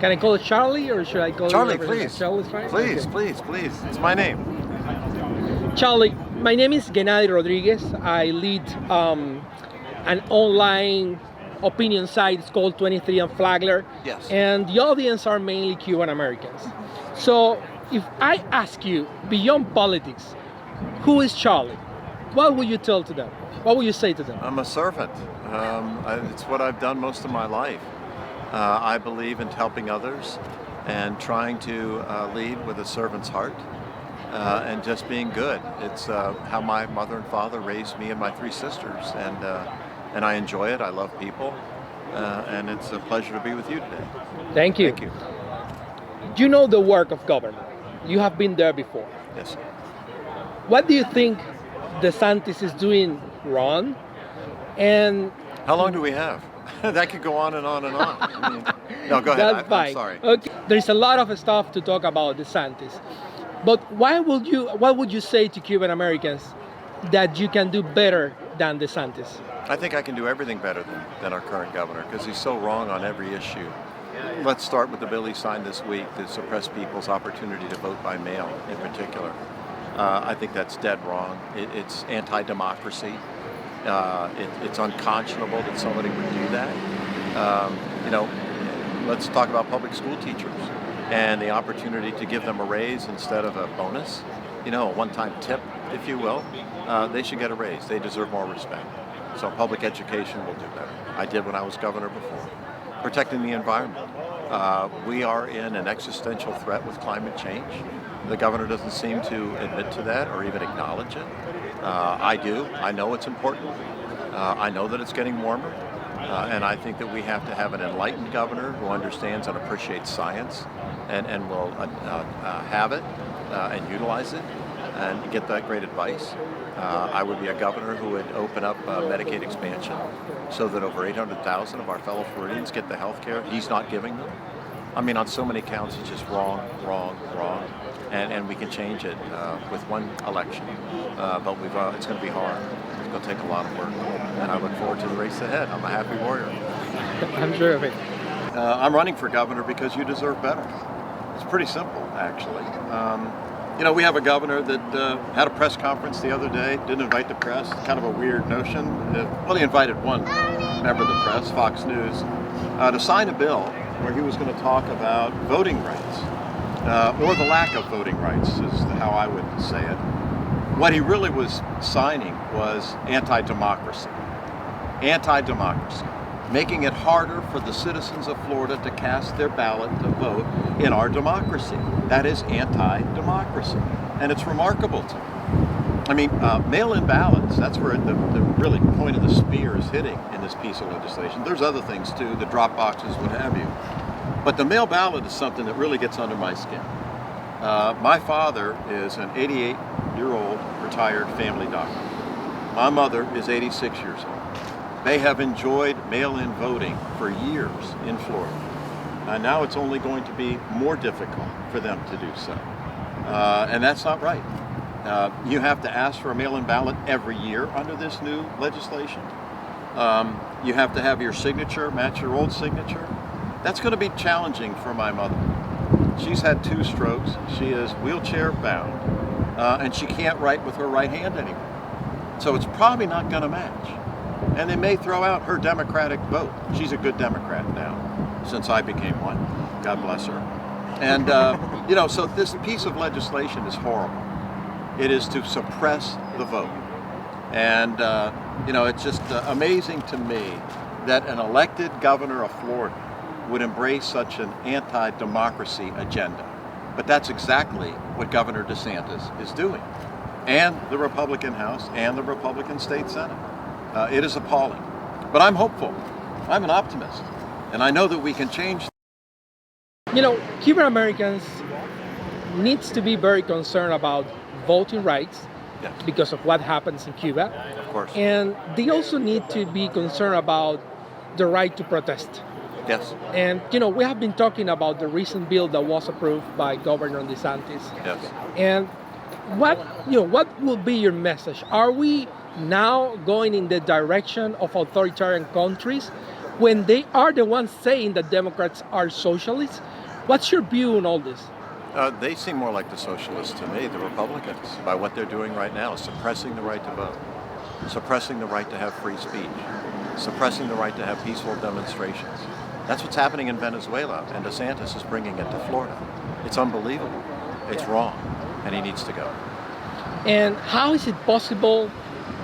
Can I call it Charlie, or should I call Charlie, it please. Charlie's fine? Please, Okay. please. It's my name. Charlie, my name is Gennady Rodriguez. I lead an online opinion site. It's called 23 and Flagler. Yes. And the audience are mainly Cuban Americans. So if I ask you, beyond politics, who is Charlie? What would you tell to them? What would you say to them? I'm a servant. It's what I've done most of my life. I believe in helping others and trying to lead with a servant's heart and just being good. It's how my mother and father raised me and my three sisters, and I enjoy it. I love people, and it's a pleasure to be with you today. Thank you. Thank you. You know the work of government. You have been there before. Yes. What do you think DeSantis is doing wrong? And How long do we have? That could go on and on and on. I mean, no, go ahead. that's fine. I'm sorry. Okay. There's a lot of stuff to talk about DeSantis. But what would you say to Cuban Americans that you can do better than DeSantis? I think I can do everything better than our current governor because he's so wrong on every issue. Let's start with the bill he signed this week to suppress people's opportunity to vote by mail in particular. I think that's dead wrong. It's anti-democracy. It's unconscionable that somebody would do that. Let's talk about public school teachers and the opportunity to give them a raise instead of a bonus, a one-time tip, if you will. They should get a raise. They deserve more respect. So public education will do better. I did when I was governor before. Protecting the environment. We are in an existential threat with climate change. The governor doesn't seem to admit to that or even acknowledge it. I do. I know it's important. I know that it's getting warmer. And I think that we have to have an enlightened governor who understands and appreciates science and will have it and utilize it and get that great advice. I would be a governor who would open up Medicaid expansion so that over 800,000 of our fellow Floridians get the health care he's not giving them. I mean, on so many counts, it's just wrong. And we can change it with one election. But it's going to be hard. It's going to take a lot of work. And I look forward to the race ahead. I'm a happy warrior. I'm sure of it. I'm running for governor because you deserve better. It's pretty simple, actually. We have a governor that had a press conference the other day, didn't invite the press, kind of a weird notion. Well, he invited one member of the press, Fox News, to sign a bill where he was going to talk about voting rights, or the lack of voting rights is how I would say it. What he really was signing was anti-democracy. Anti-democracy. Making it harder for the citizens of Florida to cast their ballot to vote in our democracy. That is anti-democracy. And it's remarkable to me. I mean, mail-in ballots, that's where the really point of the spear is hitting in this piece of legislation. There's other things too, the drop boxes, what have you. But the mail ballot is something that really gets under my skin. My father is an 88-year-old retired family doctor. My mother is 86 years old. They have enjoyed mail-in voting for years in Florida. Now it's only going to be more difficult for them to do so. And that's not right. You have to ask for a mail-in ballot every year under this new legislation. You have to have your signature match your old signature. That's going to be challenging for my mother. She's had 2 strokes. She is wheelchair bound, and she can't write with her right hand anymore. So it's probably not going to match. And they may throw out her Democratic vote. She's a good Democrat now, since I became one. God bless her. And, so this piece of legislation is horrible. It is to suppress the vote. And, it's just amazing to me that an elected governor of Florida would embrace such an anti-democracy agenda. But that's exactly what Governor DeSantis is doing. And the Republican House and the Republican State Senate. It is appalling. But I'm hopeful. I'm an optimist. And I know that we can change. Cuban Americans needs to be very concerned about voting rights. Yes. Because of what happens in Cuba. Of course. And they also need to be concerned about the right to protest. Yes. And, we have been talking about the recent bill that was approved by Governor DeSantis. Yes. And what will be your message? Are we now going in the direction of authoritarian countries when they are the ones saying that Democrats are socialists? What's your view on all this? They seem more like the socialists to me, the Republicans, by what they're doing right now, suppressing the right to vote, suppressing the right to have free speech, suppressing the right to have peaceful demonstrations. That's what's happening in Venezuela, and DeSantis is bringing it to Florida. It's unbelievable. It's wrong, and he needs to go. And how is it possible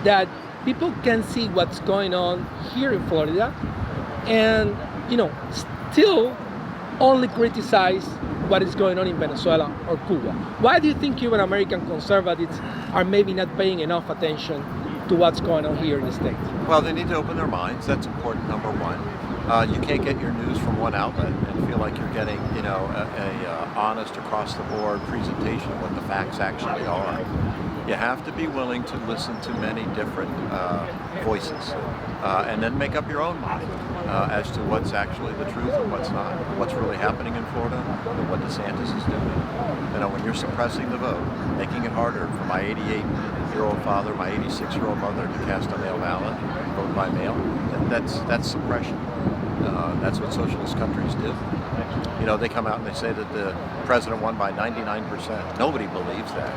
that people can see what's going on here in Florida and, still only criticize what is going on in Venezuela or Cuba? Why do you think Cuban American conservatives are maybe not paying enough attention to what's going on here in the States? Well, they need to open their minds. That's important, number one. You can't get your news from one outlet and feel like you're getting, a honest across-the-board presentation of what the facts actually are. You have to be willing to listen to many different voices and then make up your own mind as to what's actually the truth and what's not, what's really happening in Florida and what DeSantis is doing. When you're suppressing the vote, making it harder for my 88-year-old father, my 86-year-old mother to cast a mail ballot, vote by mail, that's suppression. That's what socialist countries do. They come out and they say that the president won by 99%. Nobody believes that.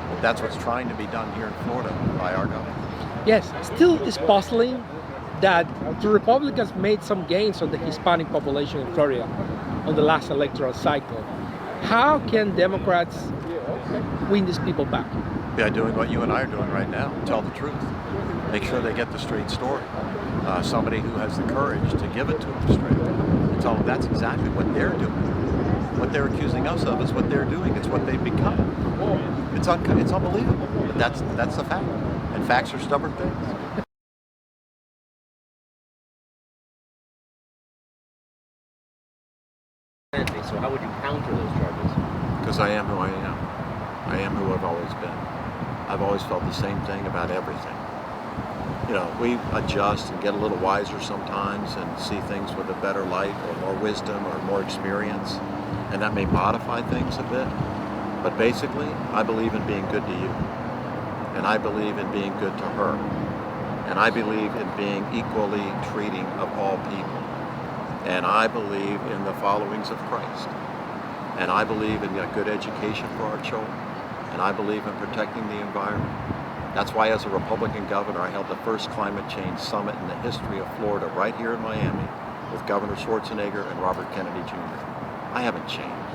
But that's what's trying to be done here in Florida by our government. Yes, still it's puzzling that the Republicans made some gains on the Hispanic population in Florida on the last electoral cycle. How can Democrats win these people back? By doing what you and I are doing right now, tell the truth. Make sure they get the straight story. Somebody who has the courage to give it to them straight and tell them that's exactly what they're doing. What they're accusing us of is what they're doing. It's what they've become. It's unbelievable, but that's the fact. And facts are stubborn things. So how would you counter those charges? Because I am who I am. I am who I've always been. I've always felt the same thing about everything. We adjust and get a little wiser sometimes and see things with a better light or more wisdom or more experience. And that may modify things a bit. But basically, I believe in being good to you. And I believe in being good to her. And I believe in being equally treating of all people. And I believe in the followings of Christ. And I believe in a good education for our children. And I believe in protecting the environment. That's why as a Republican governor, I held the first climate change summit in the history of Florida right here in Miami with Governor Schwarzenegger and Robert Kennedy Jr. I haven't changed.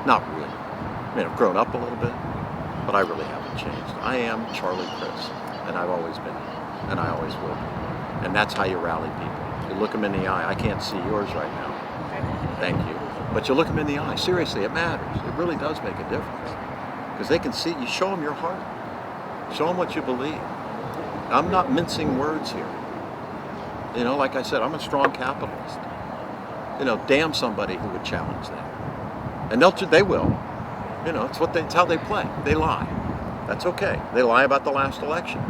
Not really. I've grown up a little bit, but I really haven't changed. I am Charlie Crist, and I've always been, and I always will be. And that's how you rally people. You look them in the eye. I can't see yours right now. Thank you. But you look them in the eye. Seriously, it matters. It really does make a difference. Because they can see, you show them your heart. Show them what you believe. I'm not mincing words here. Like I said, I'm a strong capitalist. Damn somebody who would challenge that. And they will. It's how they play. They lie. That's okay. They lie about the last election.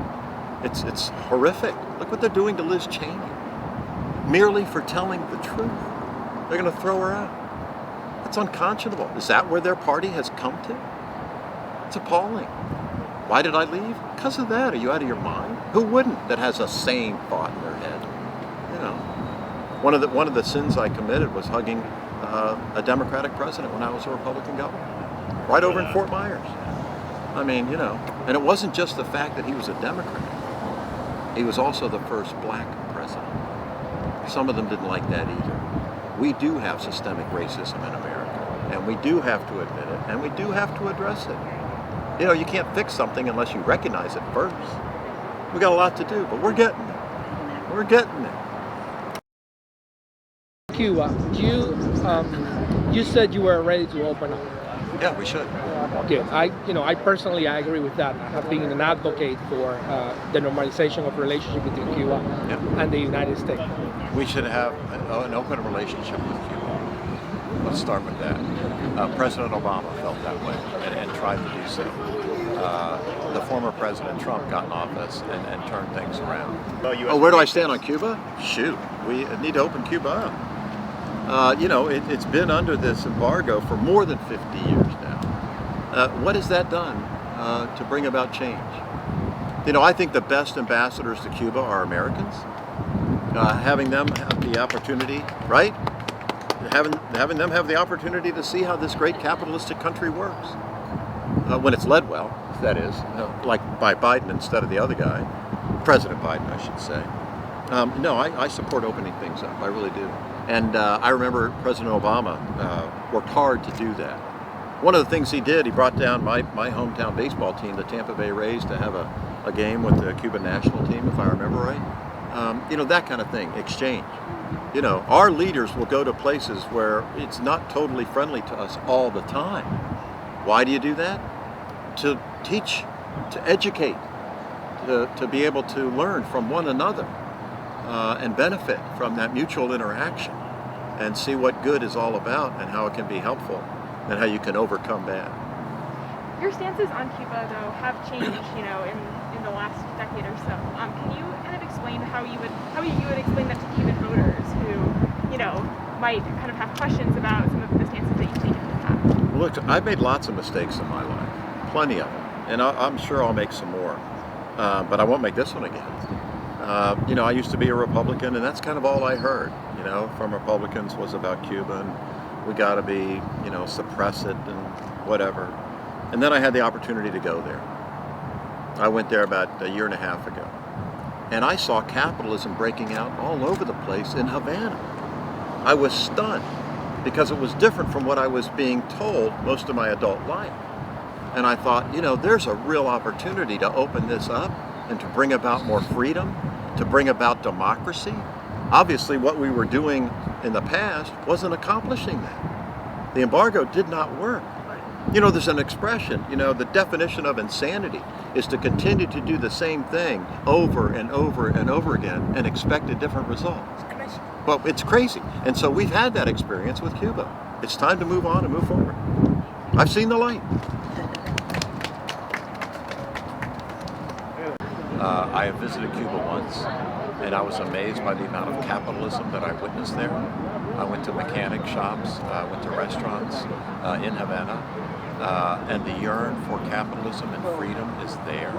It's horrific. Look what they're doing to Liz Cheney. Merely for telling the truth. They're going to throw her out. That's unconscionable. Is that where their party has come to? It's appalling. Why did I leave? Because of that. Are you out of your mind? Who wouldn't that has a sane thought in their head? One of the sins I committed was hugging a Democratic president when I was a Republican governor. Right over in Fort Myers. And it wasn't just the fact that he was a Democrat. He was also the first black president. Some of them didn't like that either. We do have systemic racism in America, and we do have to admit it, and we do have to address it. You can't fix something unless you recognize it first. We got a lot to do, but we're getting there. We're getting there. Cuba, you said you were ready to open up. Yeah, we should. Good. I personally agree with that. I have been an advocate for the normalization of relationship between Cuba and the United States. We should have an open relationship with Cuba. Let's start with that. President Obama felt that way and tried to do so. The former President Trump got in office and turned things around. Where do I stand on Cuba? Shoot, we need to open Cuba up. It's been under this embargo for more than 50 years now. What has that done to bring about change? I think the best ambassadors to Cuba are Americans. having them have the opportunity, right? Having them have the opportunity to see how this great capitalistic country works. When it's led well, that is, like by Biden instead of the other guy, President Biden, I should say. No, I support opening things up, I really do. And I remember President Obama worked hard to do that. One of the things he did, he brought down my hometown baseball team, the Tampa Bay Rays, to have a game with the Cuban national team, if I remember right. You know, that kind of thing, exchange. You know, our leaders will go to places where it's not totally friendly to us all the time. Why do you do that? To teach, to educate, to be able to learn from one another and benefit from that mutual interaction and see what good is all about and how it can be helpful and how you can overcome bad. Your stances on Cuba, though, have changed, you know, in the last decade or so. Can you kind of explain how you would explain that to Cuban voters who, you know, might kind of have questions about some of the stances that you've taken in the past? Well, look, I've made lots of mistakes in my life, plenty of them, and I'm sure I'll make some more, but I won't make this one again. You know, I used to be a Republican, and that's kind of all I heard, you know, from Republicans was about Cuba, and we got to be, you know, suppress it and whatever. And then I had the opportunity to go there. I went there about a year and a half ago, and I saw capitalism breaking out all over the place in Havana. I was stunned because it was different from what I was being told most of my adult life. And I thought, you know, there's a real opportunity to open this up and to bring about more freedom, to bring about democracy. Obviously, what we were doing in the past wasn't accomplishing that. The embargo did not work. You know, there's an expression, you know, the definition of insanity is to continue to do the same thing over and over and over again and expect a different result. Well, it's crazy. And so we've had that experience with Cuba. It's time to move on and move forward. I've seen the light. I have visited Cuba once, and I was amazed by the amount of capitalism that I witnessed there. I went to mechanic shops, I went to restaurants in Havana, and the yearn for capitalism and freedom is there.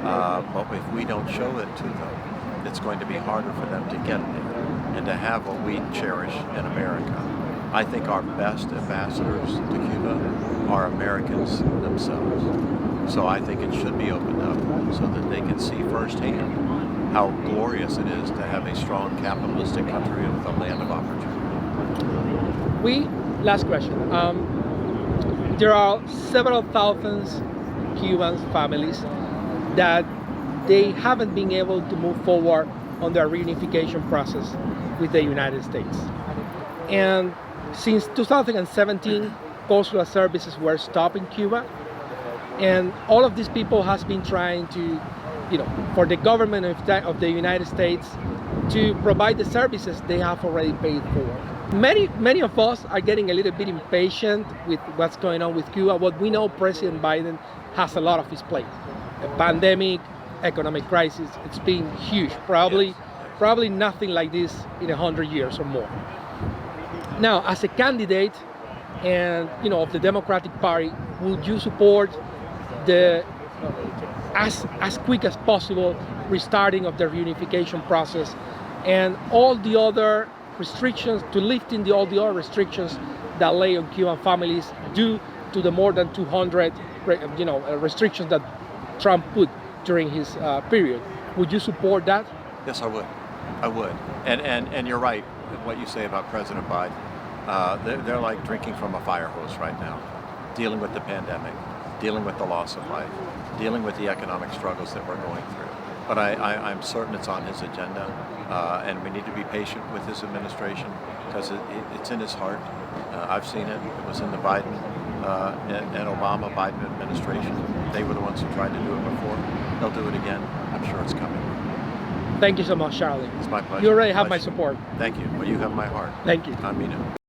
But if we don't show it to them, it's going to be harder for them to get there and to have what we cherish in America. I think our best ambassadors to Cuba are Americans themselves. So I think it should be opened up so that they can see firsthand how glorious it is to have a strong capitalistic country with a land of opportunity. Last question. There are several thousands Cuban families that they haven't been able to move forward on their reunification process with the United States. And since 2017, consular services were stopped in Cuba. And all of these people has been trying to, you know, for the government of the United States to provide the services they have already paid for. Many of us are getting a little bit impatient with what's going on with Cuba. What we know, President Biden has a lot of his plate. A pandemic, economic crisis, it's been huge. Probably nothing like this in 100 years or more. Now, as a candidate and, you know, of the Democratic Party, would you support the as quick as possible restarting of the reunification process and all the other restrictions, to lifting all the other restrictions that lay on Cuban families due to the more than 200 restrictions that Trump put during his period? Would you support that? Yes, I would. I would. And you're right, what you say about President Biden. They're like drinking from a fire hose right now, dealing with the pandemic, dealing with the loss of life, dealing with the economic struggles that we're going through. But I'm certain it's on his agenda, and we need to be patient with his administration because it's in his heart. I've seen it. It was in the Biden and Obama-Biden administration. They were the ones who tried to do it before. They'll do it again. I'm sure it's coming. Thank you so much, Charlie. It's my pleasure. You already have my support. Thank you. Well, you have my heart. Thank you. I mean it.